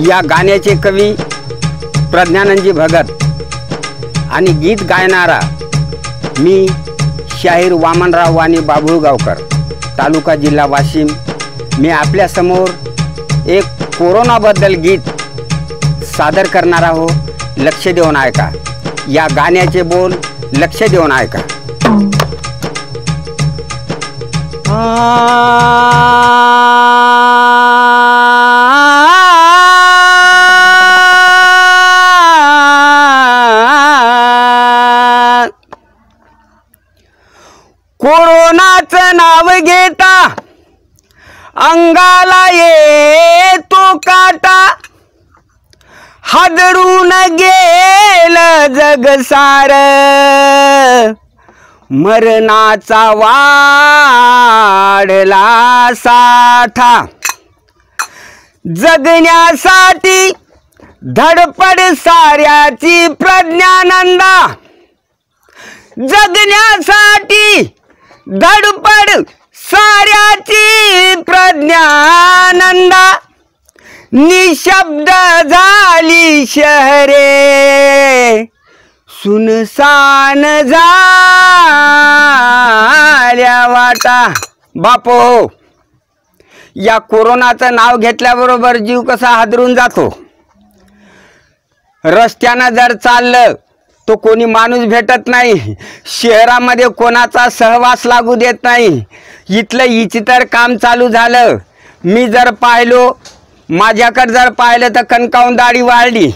या गाण्याचे कवी प्रज्ञानंदजी भगत आणि गीत गायनारा मी शाहीर वामनराव वाणी बाबुळगावकर, तालुका जिल्हा वाशिम। मी आपल्या समोर एक कोरोनाबद्दल गीत सादर करणार आहोत। लक्ष देऊन ऐका, या गाण्याचे बोल लक्ष देऊन ऐका। कोरोनाचं नाव घेता अंगाला येतो काटा, हादरून गेलं जग सार, मरणाचा वाढला साठा। जगण्यासाठी धडपड साऱ्याची प्रज्ञानंदा, जगण्यासाठी धडपड साऱ्याची प्रज्ञानंदा। निशब्द झाली शहरे, सुनसान झाल्या वाटा। बापो, या कोरोनाचं नाव घेतल्याबरोबर जीव कसा हादरून जातो। रस्त्यानं जर चाललं तो कोणी माणूस भेटत नाही, शहरामध्ये कोणाचा सहवास लागू देत नाही। इथलं इचितर काम चालू झालं। मी जर पाहिलो, माझ्याकडे जर पाहिलं तर कणकावून दाढी वाढली,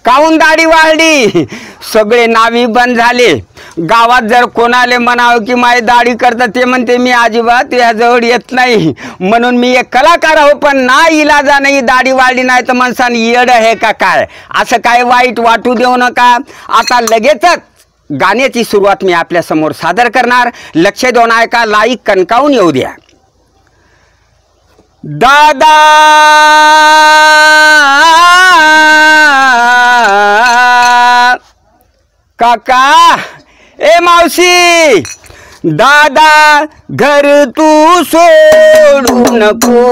काऊन दाढी वाढली, सगळे नावी बंद झाले। गावात जर कोणाले म्हणावं की माझी दाढी करता, ते म्हणते मी अजिबात याजवळ येत नाही। म्हणून मी एक कलाकार आहो, पण ना इलाजाने ही दाढी वाढली नाही तर माणसाने येड आहे का काय, असं काय वाईट वाटू देऊ नका। आता लगेचच गाण्याची सुरुवात मी आपल्या समोर सादर करणार। लक्ष देऊन ऐका, लाईक कणकावून येऊ द्या। दादा काका ए मावशी, दादा घर तू सोडू नको,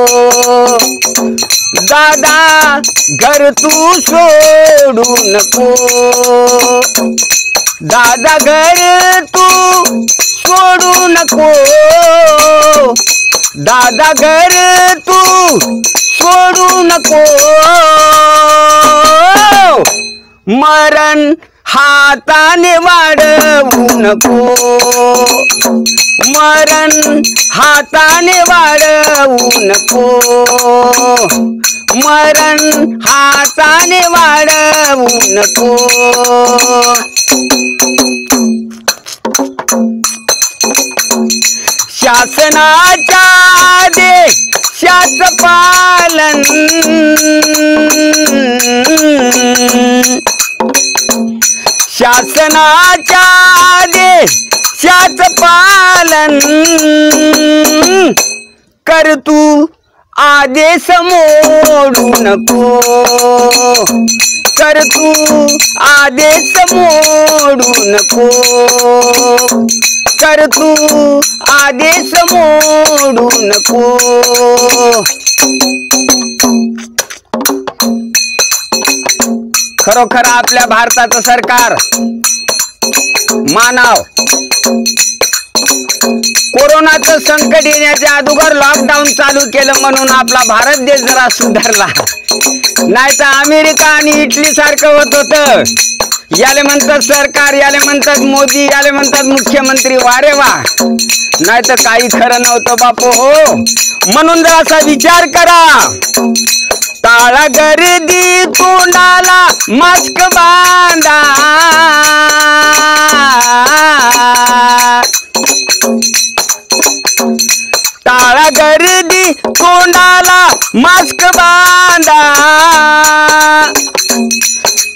दादा घर तू सोडू नको, दादा घर तू सोडू नको, दादा घर तू सोडू नको। मरण हाताने वाढवू नको, मरण हाताने वाढवू नको, मरण हाताने वाढवू नको। शासनाच्या आदेशाचं पालन, शासनाच्या आदेशाचं पालन कर तू, आदेश मोडू नको, कर तू आदेश मोडू नको, कर तू आदेश मोडू नको। खरोखर आपल्या भारताचं सरकार मानव कोरोनाचं संकट येण्याच्या अगोदर लॉकडाऊन चालू केलं, म्हणून आपला भारत देश जरा सुधारला। नाही तर अमेरिका आणि इटली सारखं होत होतं। याले म्हणतात सरकार, याले म्हणतात मोदी, याले म्हणतात मुख्यमंत्री, वारे वा। नाही तर काही खरं नव्हतं बापू हो। म्हणून जर असा विचार करा, टाळा गर्दी, तोंडाला मास्क बांधा, टाळा गर्दी, तोंडाला मास्क बांधा,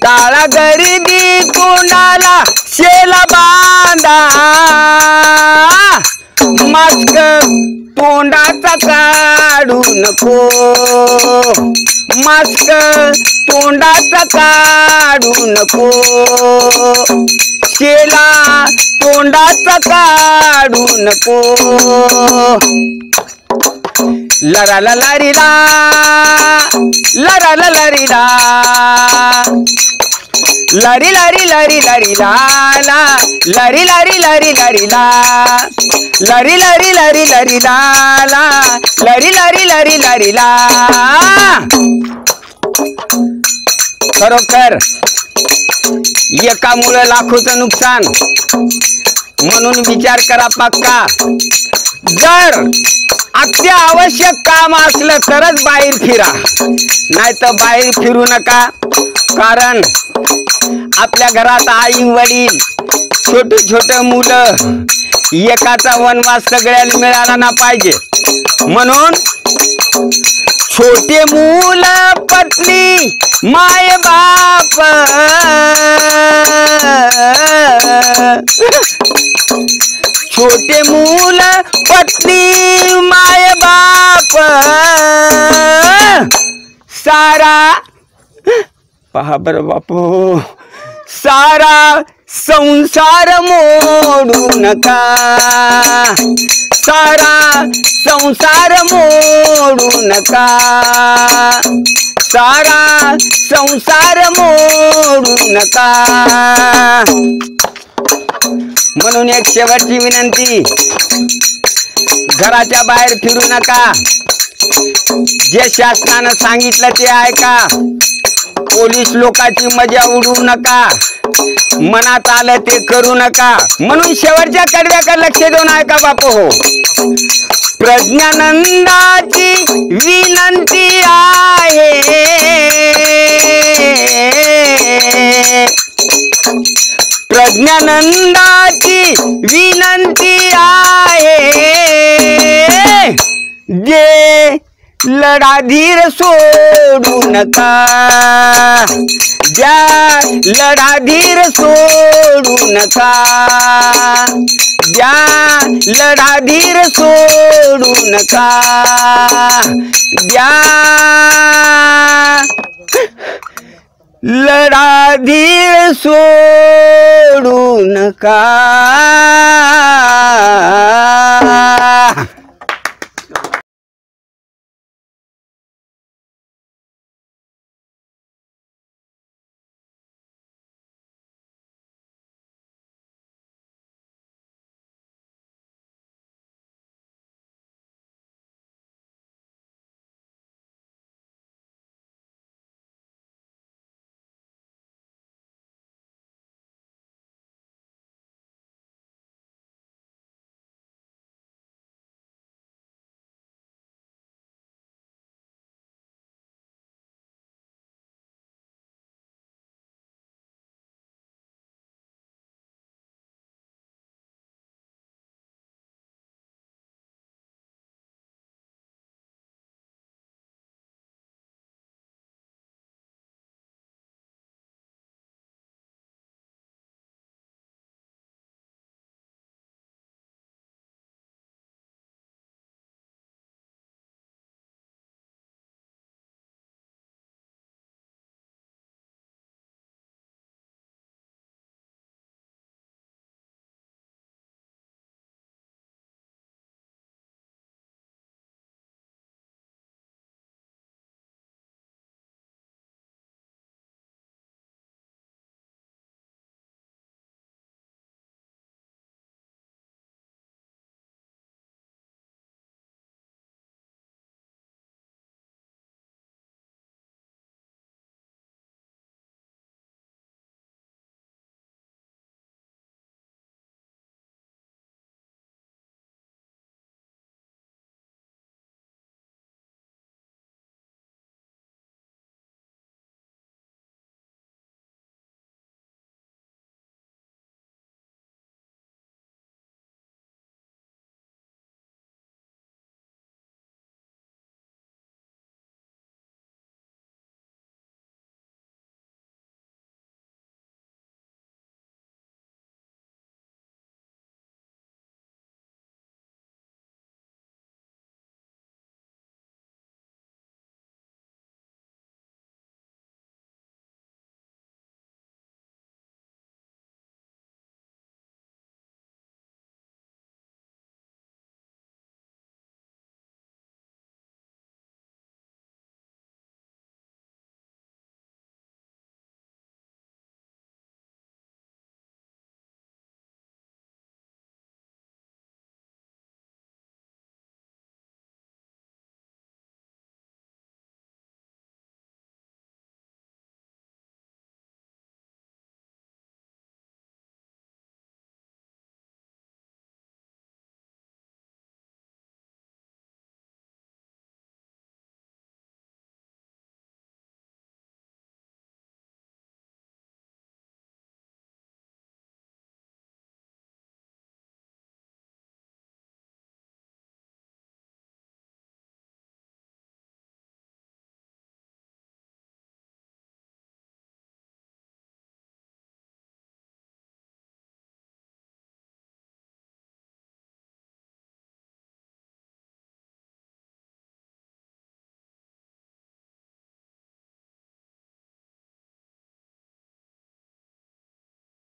टाळा गर्दी, तोंडाला शेला बांधा, मास्क तोंडाचा काढू नको, मास्क तोंडाचा काढू नको, शेला तोंडाचा काढू नको। लरा ला लरी ला, लरा ला लरी ला, लरी लरी लरी लरी ला ला, लरी लरी लरी लरी ला, लरी लरी लरी लरी ला ला, लरी लरी लरी लरी ला. खरोखर एकामुळे लाखोचं नुकसान, म्हणून विचार करा पक्का. जर अत्य आवश्यक काम असलं तरच बाहेर फिरा, नाही तर बाहेर फिरू नका. कारण आपल्या घरात आई वडील छोटे छोटे मुलं, एकाचा वनवास सगळ्याला मिळाला ना पाहिजे. म्हणून छोटे मूल पत्नी माय बाप, छोटे मूल पत्नी माय बाप, सारा पहा बरं बापू, सारा संसार मोडू नका, सारा संसार मोडू नका, सारा संसार मोडू नका. म्हणून एक शेवटची विनंती, घराच्या बाहेर फिरू नका. जे शासनानं सांगितलं ते ऐका. पोलीस लोकांची मजा उडवू नका. मनात आलं ते करू नका. म्हणून शेवटच्या कडव्याकडे लक्ष देऊन ऐका बापू हो. प्रज्ञानंदाची विनंती आहे, प्रज्ञानंदाची विनंती आहे. जे लढाधीर सोडू नका, ज्या लढाधीर सोडू नका, ज्या लढाधीर सोडू नका, ज्या लढाधीर सोडू नका.